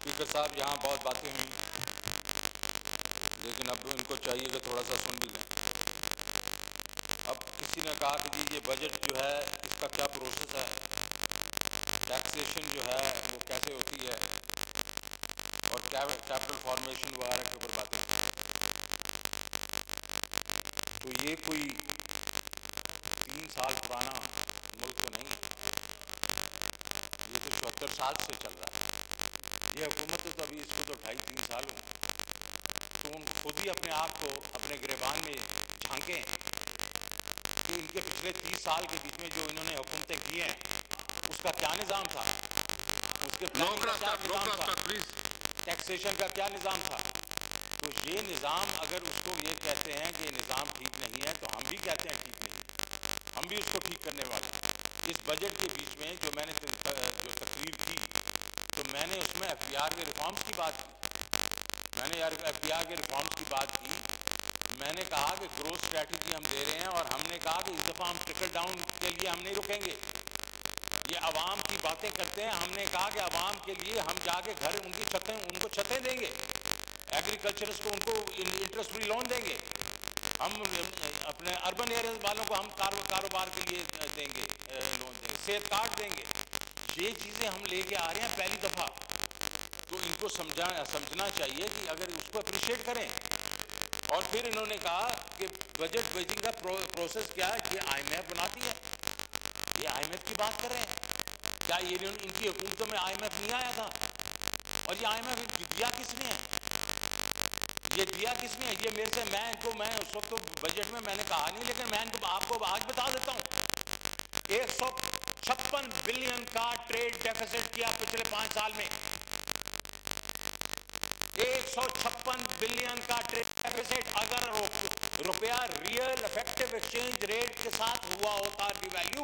Speaker साहब, यहाँ बहुत बातें हुई, लेकिन अब इनको चाहिए कि थोड़ा सा सुन भी लें। अब किसी ने कहा कि जी ये बजट जो है इसका क्या प्रोसेस है, टैक्सेशन जो है वो कैसे होती है, और कैपिटल फॉर्मेशन वगैरह के ऊपर बातें। तो ये कोई 3 साल पुराना मुल्क तो नहीं, ये तो 74 साल से चल रहा है। ये हुकूमत तो अभी इसको तो 2.5-3 साल हुए, तो उन खुद ही अपने आप को अपने गिरबान में झांकें कि इनके पिछले 30 साल के बीच में जो इन्होंने हुकूमतें की हैं उसका क्या निज़ाम था, उसके प्लानिंग का क्या निज़ाम था, टैक्सेशन का क्या निज़ाम था। तो ये निज़ाम अगर उसको ये कहते हैं कि ये निज़ाम ठीक नहीं है, तो हम भी कहते हैं ठीक नहीं, हम भी उसको ठीक करने वाले हैं। इस बजट के बीच में जो मैंने जो तकरीर की, तो मैंने उसमें एफडीआर के रिफॉर्म्स की बात की, मैंने एफडीआर के रिफॉर्म्स की बात की। मैंने कहा कि ग्रोथ स्ट्रैटेजी हम दे रहे हैं, और हमने कहा कि इस दफ़ा हम ट्रिकल डाउन के लिए हम नहीं रुकेंगे। ये अवाम की बातें करते हैं, हमने कहा कि अवाम के लिए हम जाके घर उनकी छतें, उनको छतें देंगे, एग्रीकल्चरिस्ट को उनको इंटरेस्ट फ्री लोन देंगे, हम अपने अर्बन एरिया वालों को हम कारोबार के लिए देंगे लोन देंगे, सेहत कार्ड देंगे। ये चीज़ें हम लेके आ रहे हैं पहली दफ़ा, तो इनको समझना चाहिए कि अगर उसको अप्रिशिएट करें। और फिर इन्होंने कहा कि बजट बेसिंग का प्रोसेस क्या है, ये IMF बनाती है, ये IMF की बात कर रहे हैं। क्या ये इनकी हुकूमतों में IMF नहीं आया था? और ये IMF दिया किसने है, ये दिया किसने है? ये मेरे से मैं उस वक्त तो बजट में मैंने कहा नहीं, लेकिन मैं इनको आपको आज बता देता हूँ। 156 बिलियन का ट्रेड डेफिसिट किया पिछले 5 साल में, 156 बिलियन का ट्रेड डेफिसिट। अगर रुपया रियल इफेक्टिव एक्सचेंज रेट के साथ हुआ होता डिवैल्यू,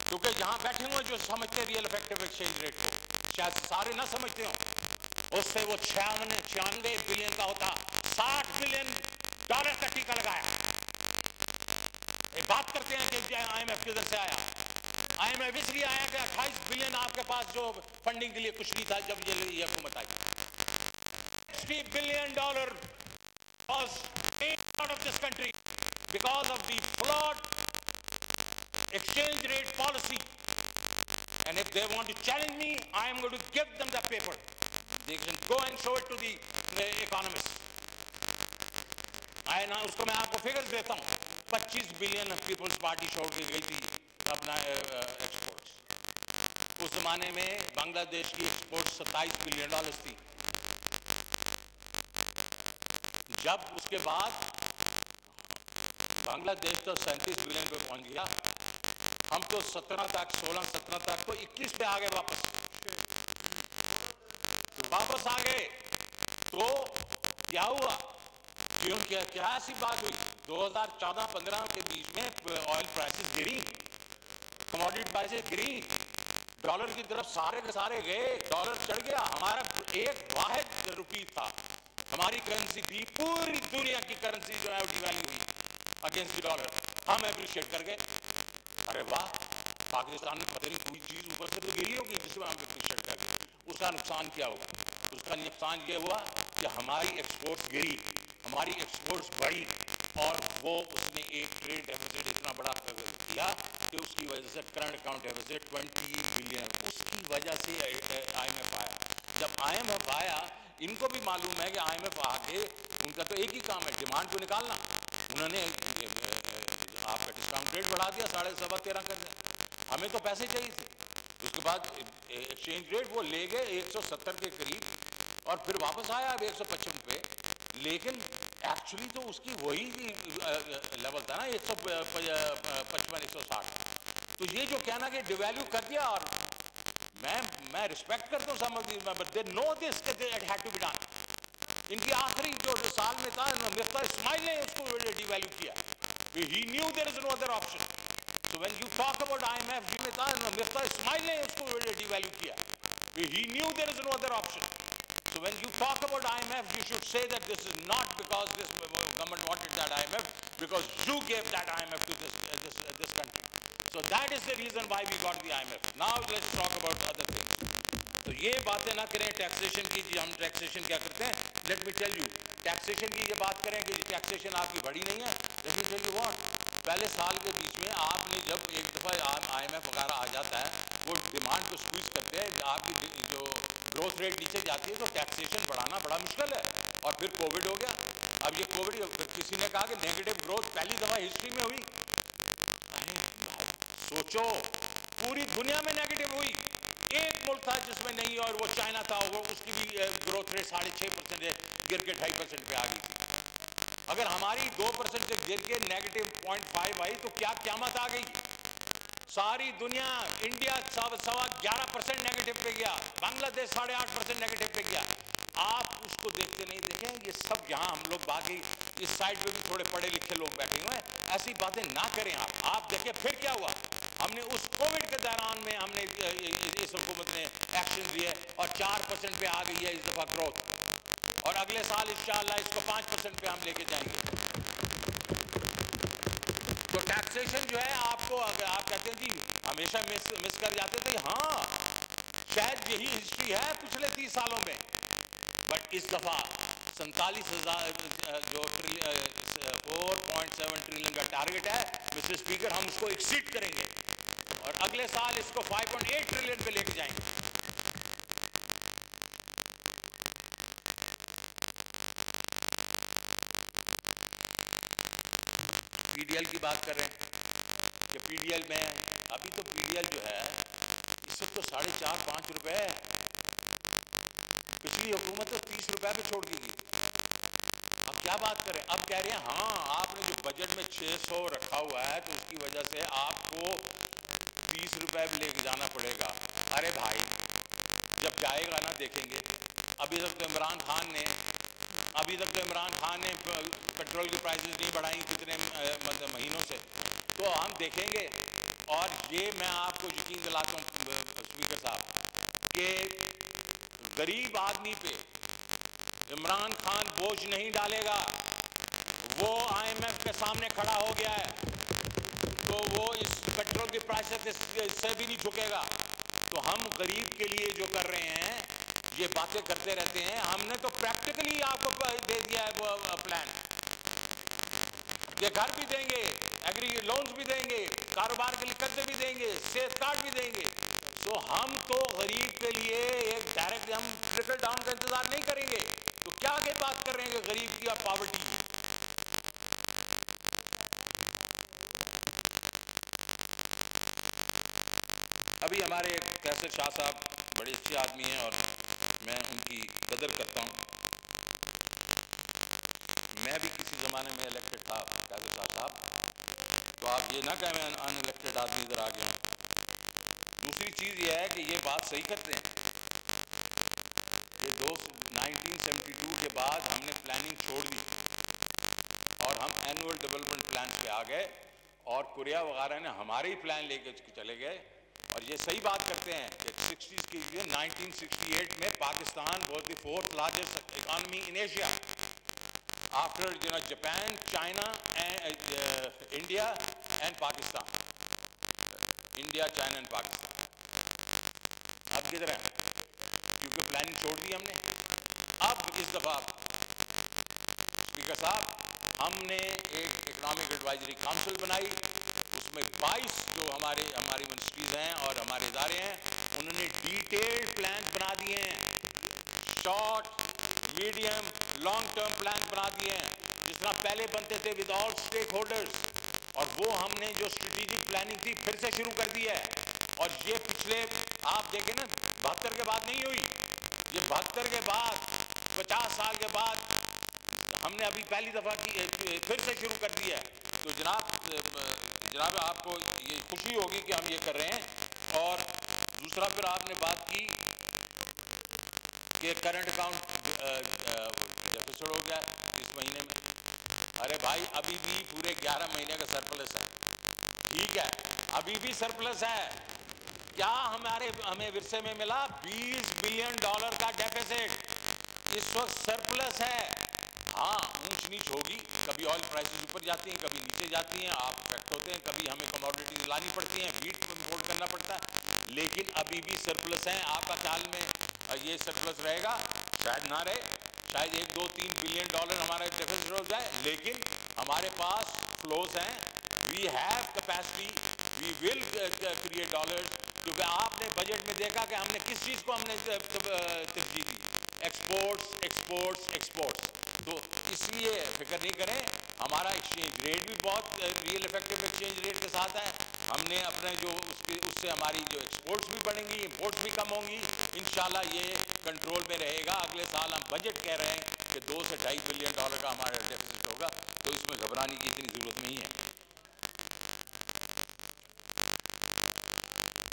क्योंकि यहां बैठे हुए जो समझते रियल इफेक्टिव एक्सचेंज रेट को, शायद सारे ना समझते हो, उससे वो 96 बिलियन का होता, $60 बिलियन का टीका लगाया। बात करते हैं कि IMF किधर से आया। IMF इसलिए आया कि 28 बिलियन आपके पास जो फंडिंग के लिए कुछ नहीं था जब ये हुकूमत आई। $60 billion was paid out of this country because of the flawed exchange rate policy. And if they want to challenge me, I am going to give them the paper. They can go and show it to the economists. उसको मैं आपको figures देता हूँ। 25 billion peoples party छोड़ के गई थी अपना एक्सपोर्ट्स। उस जमाने में बांग्लादेश की एक्सपोर्ट $27 बिलियन थी। जब उसके बाद बांग्लादेश तो 37 बिलियन पे पहुंच गया, हम तो 16 तक तो 21 पे आ गए वापस आ गए। तो क्या हुआ, क्यों क्या ऐसी बात हुई? 2014-15 के बीच में ऑयल प्राइसेस गिरी, कमोडिटी प्राइसेस गिरी, डॉलर की तरफ सारे के सारे गए, डॉलर चढ़ गया। हमारा एक वाहिद रुपी था, हमारी करेंसी थी, पूरी दुनिया की करेंसी जो है वो डिवैल्यू हुई अगेंस्ट द डॉलर, हम एप्रिशिएट कर गए। अरे वाह, पाकिस्तान में पता नहीं कोई चीज ऊपर से तो गिरी होगी जिसमें हम एप्रिशिएट कर गए। उसका नुकसान क्या हुआ? उसका नुकसान ये हुआ कि हमारी एक्सपोर्ट्स गिरी, हमारी एक्सपोर्ट्स बढ़ी, और वो उसने एक ट्रेड डेफिसिट इतना बड़ा किया कि उसकी वजह से करंट अकाउंट डेफिसिट 20 बिलियन, उसकी वजह से IMF आया। जब IMF आया, इनको भी मालूम है कि IMF आके उनका तो एक ही काम है, डिमांड को निकालना। उन्होंने आपका डिस्काउंट रेट बढ़ा दिया, 13.5 कर दिया। हमें तो पैसे चाहिए थे। उसके बाद एक्सचेंज रेट वो ले गए 170 के करीब, और फिर वापस आया अब 155 पे। लेकिन एक्चुअली तो उसकी वही लेवल था ना, 155-160। तो ये जो कहना कि डिवैल्यू कर दिया, और मैं रिस्पेक्ट करता हूँ some of these, but they know this that it had to be done. इनकी आखिरी जो साल में था, मिर्जा इस्माइल ने उसको डिवैल्यू किया। He knew there is no other option. So when you talk about IMF, Mirza Ismail ने उसको devalue किया. He knew there is no other option. So when you talk about IMF, you should say that this is not because this government wanted that IMF, because you gave that IMF to this country. So that is the reason why we got the IMF. Now let's talk about other things. तो ये बातें ना करें taxation की, जी हम taxation क्या करते हैं। Let me tell you, taxation की ये बात करें कि टैक्सेशन आपकी बढ़ी नहीं है। Let me tell you what, पहले साल के बीच में आपने जब एक दफ़ा IMF वगैरह आ जाता है, वो डिमांड को स्क्वीज करते हैं, आपकी जो ग्रोथ रेट नीचे जाती है, तो टैक्सेशन बढ़ाना बड़ा मुश्किल है। और फिर कोविड हो गया। अब ये कोविड, किसी ने कहा कि नेगेटिव ग्रोथ पहली दफ़ा हिस्ट्री में हुई। अरे सोचो, पूरी दुनिया में नेगेटिव हुई, एक मुल्क था जिसमें नहीं, और वो चाइना था, वो उसकी भी ग्रोथ रेट 6.5% गिर के 2.5% पे आ गई थी। अगर हमारी 2% से गिर के नेगेटिव 0.5 आई तो क्या क़यामत आ गई। सारी दुनिया, इंडिया 11.25% नेगेटिव पे गया, बांग्लादेश 8.5% नेगेटिव पे गया। आप उसको देखते नहीं। देखें ये सब यहाँ हम लोग बाकी इस साइड पे भी थोड़े पढ़े लिखे लोग बैठे हुए हैं, ऐसी बातें ना करें आप देखें फिर क्या हुआ। हमने उस कोविड के दौरान में हमने इस हुकूमत ने एक्शन लिए और 4% पे आ गई है इस दफा ग्रोथ, और अगले साल इंशाअल्लाह इसको 5% पे हम लेके जाएंगे। तो टैक्सेशन जो है आपको, आप कहते हैं जी हमेशा मिस कर जाते थे, हाँ शायद यही हिस्ट्री है पिछले 30 सालों में, बट इस दफा 47,000 जो 4.7 ट्रिलियन का टारगेट है मिस्टर स्पीकर, हम उसको एक्सीड करेंगे और अगले साल इसको 5.8 ट्रिलियन पे लेके जाएंगे। पीडीएल की बात कर रहे हैं कि पीडीएल में अभी तो पीडीएल जो है इस वक्त तो 4.5-5 रुपए है। पिछली हुकूमत तो 30 रुपए पे छोड़ दी थी। अब क्या बात करें, अब कह रहे हैं हाँ आपने जो बजट में 600 रखा हुआ है तो उसकी वजह से आपको 30 रुपए पे लेके जाना पड़ेगा। अरे भाई जब जाएगा ना देखेंगे। अभी तक तो इमरान खान ने पेट्रोल की प्राइसेस नहीं बढ़ाई कितने मतलब महीनों से, तो हम देखेंगे। और ये मैं आपको यकीन दिलाता हूँ स्पीकर साहब कि गरीब आदमी पे इमरान खान बोझ नहीं डालेगा। वो IMF के सामने खड़ा हो गया है तो वो इस पेट्रोल की प्राइसेस से भी नहीं झुकेगा। तो हम गरीब के लिए जो कर रहे हैं ये बातें करते रहते हैं, हमने तो प्रैक्टिकली आपको दे दिया है वो प्लान। ये घर भी देंगे, एग्री लोन्स भी देंगे, कारोबार के लिए कर्ज भी देंगे, सेफ कार्ड भी देंगे। तो हम तो गरीब के लिए एक डायरेक्ट हम ट्रिकल डाउन का इंतजार नहीं करेंगे। तो क्या आगे बात कर रहे हैं गरीब की और पॉवर्टी की। अभी हमारे कैसर शाह साहब बड़े अच्छे आदमी हैं और मैं उनकी कदर करता हूं। मैं भी किसी ज़माने में इलेक्टेड था कैसर शाह साहब, तो आप ये ना कहें मैं अनइलेक्टेड आदमी इधर आ गया। दूसरी चीज़ ये है कि ये बात सही करते हैं कि 1972 के बाद हमने प्लानिंग छोड़ दी और हम एनुअल डेवलपमेंट प्लान पे आ गए और कोरिया वगैरह ने हमारे ही प्लान लेके चले गए। और ये सही बात करते हैं कि 60s की 1968 में Pakistan was the 4th largest economy in Asia after Japan, China and India and Pakistan. India, China and Pakistan. अब किधर है? क्योंकि प्लानिंग छोड़ दी हमने। अब इस दफा स्पीकर साहब हमने एक इकोनॉमिक एडवाइजरी काउंसिल बनाई, उसमें 22 जो हमारी मिनिस्ट्रीज हैं और हमारे इदारे हैं उन्होंने डिटेल्ड प्लान बना दिए हैं, short, medium, long term plan बना दिए हैं जिस तरह पहले बनते थे विद ऑल स्टेक होल्डर्स। और वो हमने जो स्ट्रेटेजिक प्लानिंग थी फिर से शुरू कर दी है। और ये पिछले आप देखें ना 72 के बाद नहीं हुई, ये 72 के बाद 50 साल के बाद हमने अभी पहली दफा की फिर से शुरू कर दिया है। तो जनाब आपको ये खुशी होगी कि हम ये कर रहे हैं। और दूसरा फिर आपने बात की कि करंट अकाउंट डेफिसिट हो गया इस महीने में। अरे भाई अभी भी पूरे 11 महीने का सरप्लस है। ठीक है अभी भी सरप्लस है। क्या हमें विरसे में मिला? $20 बिलियन का डेफिसिट इस वक्त सरप्लस है। हाँ ऊंच नीच होगी, कभी ऑयल प्राइसेस ऊपर जाती हैं, कभी नीचे जाती हैं, आप इफेक्ट होते हैं, कभी हमें कमोडिटीज लानी पड़ती हैं, वीट इंपोर्ट करना पड़ता है, लेकिन अभी भी सरप्लस है। आपका ख्याल में ये सरप्लस रहेगा, शायद ना रहे, शायद 1-2-3 बिलियन डॉलर हमारा डेफिसिट हो जाए, लेकिन हमारे पास फ्लोज हैं, we have capacity, we will create dollars. क्योंकि आपने बजट में देखा कि हमने किस चीज़ को हमने तरजीह दी, एक्सपोर्ट्स एक्सपोर्ट्स एक्सपोर्ट्स। तो इसलिए फिक्र नहीं करें, हमारा एक्सचेंज रेट भी बहुत रियल इफेक्टिव एक्सचेंज रेट के साथ है। हमने अपने जो उससे हमारी जो एक्सपोर्ट्स भी बढ़ेंगी, इंपोर्ट्स भी कम होंगी, इंशाल्लाह ये कंट्रोल में रहेगा। अगले साल हम बजट कह रहे हैं कि 2 से 2.5 बिलियन डॉलर का हमारा डेफिसिट होगा, तो इसमें घबराने की इतनी जरूरत नहीं है।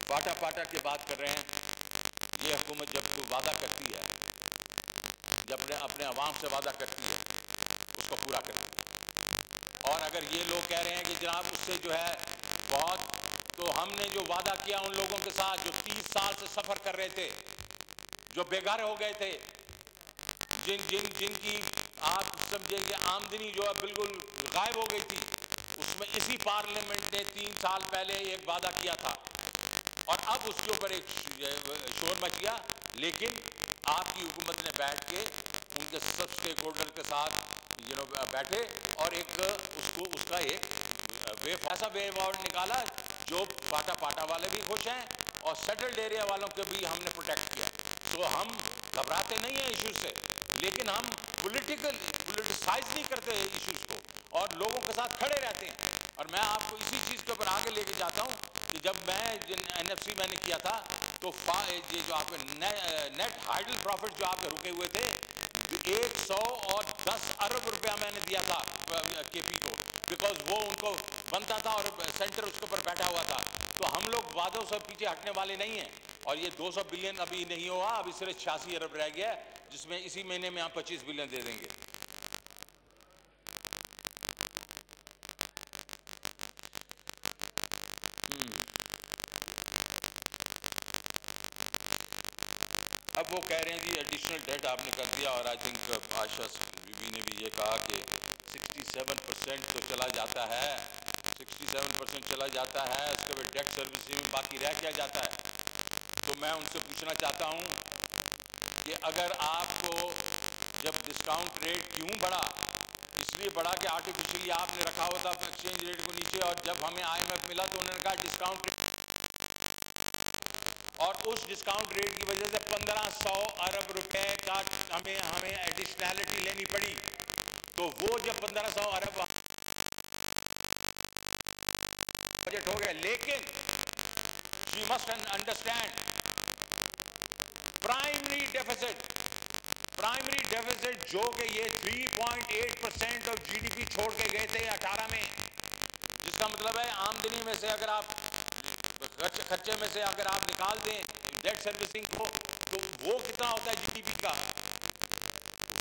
पाटा पाटा की बात कर रहे हैं, ये हुकूमत जब तो वादा करती है, जब अपने अवाम से वादा करती है, उसको पूरा करती है। और अगर ये लोग कह रहे हैं कि जनाब उससे जो है बहुत, तो हमने जो वादा किया उन लोगों के साथ जो 30 साल से सफर कर रहे थे, जो बेघर हो गए थे, जिनकी आप समझे कि आमदनी जो है बिल्कुल गायब हो गई थी, उसमें इसी पार्लियामेंट ने 3 साल पहले एक वादा किया था और अब उसके ऊपर एक शोर मच गया। लेकिन आपकी हुकूमत ने बैठ के उनके सब स्टेक होल्डर के साथ बैठे और एक उसका एक ऐसा वे फॉरवर्ड निकाला जो पाटा पाटा वाले भी खुश हैं और सेटल्ड एरिया वालों को भी हमने प्रोटेक्ट किया। तो हम घबराते नहीं हैं इश्यूज से, लेकिन हम पोलिटिसाइज नहीं करते इश्यूज को और लोगों के साथ खड़े रहते हैं। और मैं आपको इसी चीज़ के ऊपर आगे लेके जाता हूँ कि जब मैं NFC मैंने किया था तो ये जो आपके नेट हाइडल प्रॉफिट जो आपके रुके हुए थे 110 अरब रुपया मैंने दिया था KP को, बिकॉज वो उनको बनता था और सेंटर उसके ऊपर बैठा हुआ था। तो हम लोग वादों से पीछे हटने वाले नहीं हैं। और ये 200 बिलियन अभी नहीं हुआ, अभी सिर्फ 86 अरब रह गया, जिसमें इसी महीने में हम 25 बिलियन दे देंगे। अब वो कह रहे हैं जी एडिशनल डेट आपने कर दिया, और आई थिंक आशा बीबी ने भी ये कहा कि 67% तो चला जाता है, 67% चला जाता है, उसके बाद डेट सर्विसिंग में बाकी रह क्या जाता है। तो मैं उनसे पूछना चाहता हूँ कि अगर आपको जब डिस्काउंट रेट क्यों बढ़ा, इसलिए बढ़ा कि आर्टिफिशियली आपने रखा हुआ था एक्सचेंज रेट को नीचे, और जब हमें IMF मिला तो उन्होंने कहा डिस्काउंट रेट, और उस डिस्काउंट रेट की वजह से 1500 अरब रुपए का हमें एडिशनैलिटी लेनी पड़ी। तो वो जब 1500 अरब बजट हो गया, लेकिन she must understand primary deficit जो कि ये 3.8% ऑफ GDP छोड़ के गए थे 18 में, जिसका मतलब है आमदनी में से अगर आप खर्चे में से अगर आप निकाल दें डेट सर्विसिंग को, तो वो कितना होता है GDP का,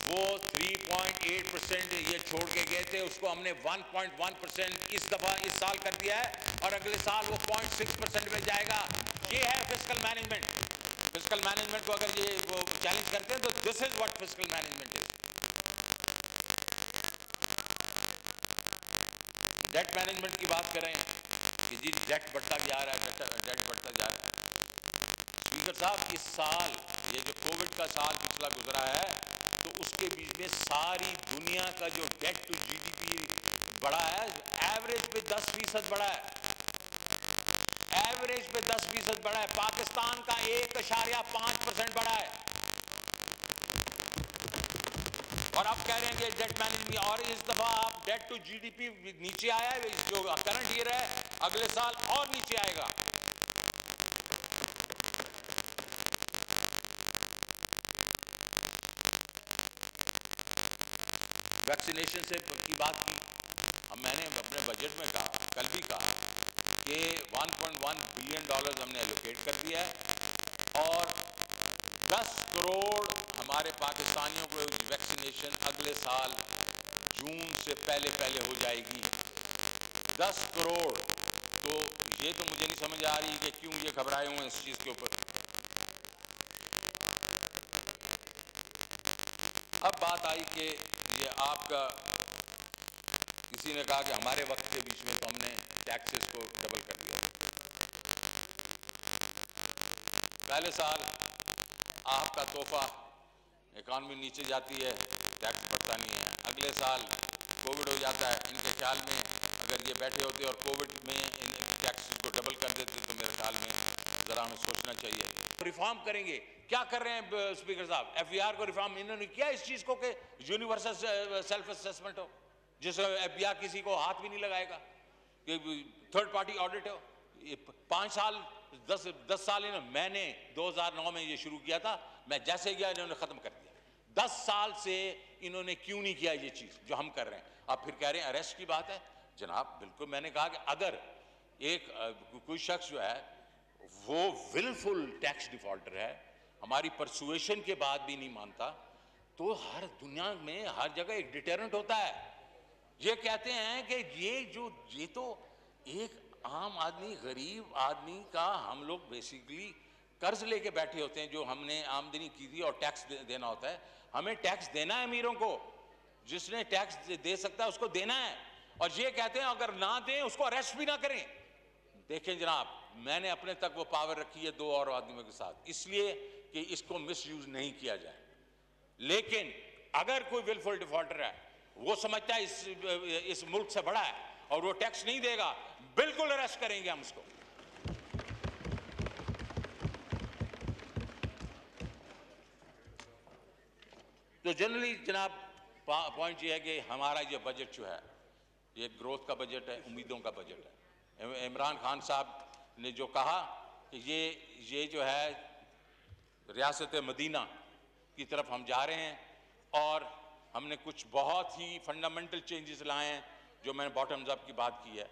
वो 3.8% ये छोड़ के गए थे, उसको हमने 1.1% इस दफा इस साल कर दिया है, और अगले साल वो 0.6% में जाएगा। ये है फिस्कल मैनेजमेंट। फिस्कल मैनेजमेंट को अगर ये वो चैलेंज करते हैं तो this is what fiscal management is. Debt management की बात करें कि जी डेट बढ़ता जा रहा है, डेट बढ़ता जा रहा है। स्पीकर साहब, इस साल ये जो कोविड का साल पिछला गुजरा है, तो उसके बीच में सारी दुनिया का जो डेट टू GDP बढ़ा है, एवरेज पे 10% बढ़ा है, एवरेज पे 10% बढ़ा है। पाकिस्तान का 1.5% बढ़ा है, और अब कह रहे हैं कि डेट मैनेजमेंट, और इस दफा आप डेट टू GDP नीचे आया है, जो करंट ईयर है, अगले साल और नीचे आएगा। वैक्सीनेशन से की बात की, अब मैंने अपने बजट में कहा, कल भी कहा कि 1.1 बिलियन डॉलर हमने एलोकेट कर दिया है, और 10 करोड़ हमारे पाकिस्तानियों को वैक्सीनेशन अगले साल जून से पहले हो जाएगी। 10 करोड़। तो ये तो मुझे नहीं समझ आ रही कि क्यों ये घबराए हुए हैं इस चीज़ के ऊपर। अब बात आई कि ये आपका, किसी ने कहा कि हमारे वक्त के बीच में तो हमने टैक्सेस को डबल कर दिया। पहले साल आपका तोहफा, इकॉनमी नीचे जाती है, टैक्स बढ़ता नहीं है। अगले साल कोविड हो जाता है, इनके ख्याल में अगर ये बैठे होते और कोविड में इन टैक्स को डबल कर देते तो मेरे ख्याल में ज़रा हमें सोचना चाहिए। रिफॉर्म करेंगे, क्या कर रहे हैं स्पीकर साहब? FBR को रिफॉर्म इन्होंने किया इस चीज़ को कि यूनिवर्सल सेल्फ असेसमेंट हो, जिसमें FBR किसी को हाथ भी नहीं लगाएगा, कि थर्ड पार्टी ऑडिट हो। 5 साल 10 साल मैंने 2009 में ये शुरू किया था, मैं जैसे गया इन्होंने ख़त्म कर दिया। 10 साल से इन्होंने क्यों नहीं किया ये चीज़ जो हम कर रहे हैं? अब फिर कह रहे हैं अरेस्ट की बात है। जनाब बिल्कुल, मैंने कहा कि अगर एक कोई शख्स जो है वो विलफुल टैक्स डिफॉल्टर है, हमारी परसुएशन के बाद भी नहीं मानता, तो हर दुनिया में हर जगह एक डिटेरेंट होता है। ये कहते हैं कि ये तो एक आम आदमी, गरीब आदमी का हम लोग बेसिकली कर्ज लेके बैठे होते हैं जो हमने आमदनी की थी और टैक्स देना होता है। हमें टैक्स देना है अमीरों को, जिसने टैक्स दे सकता है उसको देना है। और ये कहते हैं अगर ना दें उसको अरेस्ट भी ना करें। देखें जनाब, मैंने अपने तक वो पावर रखी है 2 और आदमियों के साथ, इसलिए कि इसको मिसयूज नहीं किया जाए। लेकिन अगर कोई विलफुल डिफॉल्टर है, वो समझता है इस मुल्क से बड़ा है और वो टैक्स नहीं देगा, बिल्कुल अरेस्ट करेंगे हम उसको। तो जनरली जनाब पॉइंट ये है कि हमारा ये बजट जो है ये ग्रोथ का बजट है, उम्मीदों का बजट है। इमरान खान साहब ने जो कहा कि ये जो है रियासत मदीना की तरफ हम जा रहे हैं और हमने कुछ बहुत ही फंडामेंटल चेंजेस लाए हैं जो मैंने बॉटम्स अप की बात की है,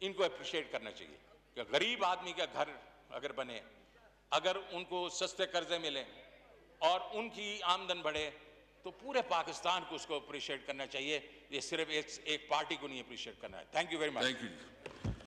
इनको अप्रिशिएट करना चाहिए कि गरीब आदमी का घर अगर बने, अगर उनको सस्ते कर्जे मिलें और उनकी आमदन बढ़े, तो पूरे पाकिस्तान को उसको अप्रिशिएट करना चाहिए। ये सिर्फ एक पार्टी को नहीं अप्रिशिएट करना है। Thank you very much. Thank you.